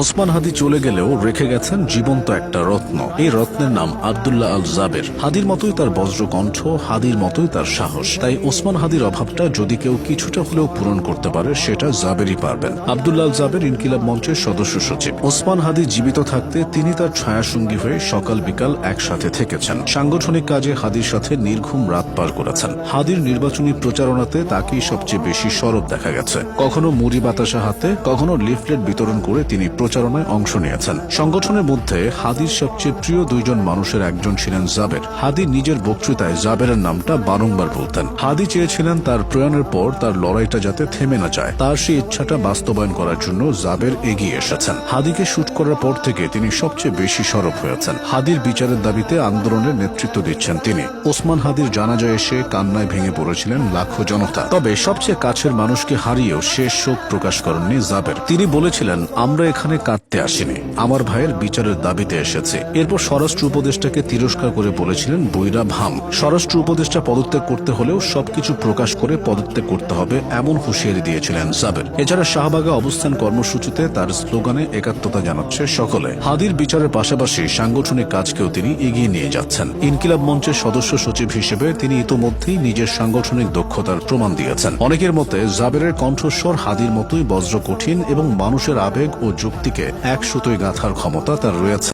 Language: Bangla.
ওসমান হাদি চলে গেলেও রেখে গেছেন জীবন্ত একটা রত্ন। এই রত্নের নাম আব্দুল্লাহ আল জাবের। হাদির মতোই তার বজ্রকণ্ঠ, হাদির মতোই তার সাহস। তাই ওসমান হাদির অভাবটা যদি কেউ কিছুটা হলেও পূরণ করতে পারে সেটা জাবেরই পারবেন। আব্দুল্লাহ আল জাবের ইনকিলাব মঞ্চের সদস্য সচিব। ওসমান হাদি জীবিত থাকতে তিনি তার ছায়াসঙ্গী হয়ে সকাল বিকাল একসাথে থেকেছেন। সাংগঠনিক কাজে হাদির সাথে নির্ঘুম রাত পার করেছেন। হাদির নির্বাচনী প্রচারণাতে তাকেই সবচেয়ে বেশি সরব দেখা গেছে। কখনো মুড়ি বাতাসা হাতে, কখনো লিফলেট বিতরণ করে তিনি প্রচারণায় অংশ নিয়েছেন। সংগঠনের মধ্যে হাদির সবচেয়ে প্রিয় দুইজন মানুষের একজন ছিলেন জাবের। হাদি নিজের বক্তৃতায় জাবেরের নামটা বারংবার বলতেন। হাদি চেয়েছিলেন তার প্রয়াণের পর তার লড়াইটা যাতে থেমে না যায়। তার সেই ইচ্ছাটা বাস্তবায়ন করার জন্য জাবের এগিয়ে এসেছেন। হাদিকে শুট করার পর থেকে তিনি সবচেয়ে বেশি সরব হয়েছেন। হাদির বিচারের দাবিতে আন্দোলনের নেতৃত্ব দিচ্ছেন তিনি। ওসমান হাদির জানাজায় এসে কান্নায় ভেঙে পড়েছিলেন লাখো জনতা। তবে সবচেয়ে কাছের মানুষকে হারিয়েও শেষ শোক প্রকাশ করেননি জাবের। তিনি বলেছিলেন, আমরা এখানে কাঁদতে আসিনি, আমার ভাইয়ের বিচারের দাবিতে এসেছে। এরপর স্বরাষ্ট্র উপদেষ্টাকে তিরস্কার করে বলেছিলেন, বৈরা ভাম। স্বরাষ্ট্র উপদেষ্টা পদত্যাগ করতে হলেও সবকিছু প্রকাশ করে পদত্যাগ করতে হবে, এমন হুঁশিয়ারি দিয়েছিলেন জাবের। এছাড়া শাহবাগে অবস্থান কর্মসূচিতে তার স্লোগানে একাত্মতা জানাচ্ছে সকলে। হাদির বিচারের পাশাপাশি সাংগঠনিক কাজকেও তিনি এগিয়ে নিয়ে যাচ্ছেন। ইনকিলাব মঞ্চের সদস্য সচিব হিসেবে তিনি ইতোমধ্যেই নিজের সাংগঠনিক দক্ষতার প্রমাণ দিয়েছেন। অনেকের মতে জাবেরের কণ্ঠস্বর হাদির মতোই বজ্র কঠিন এবং মানুষের আবেগ ও যুক্তিকে এক সুতোয় গাঁথার ক্ষমতা তার রয়েছে।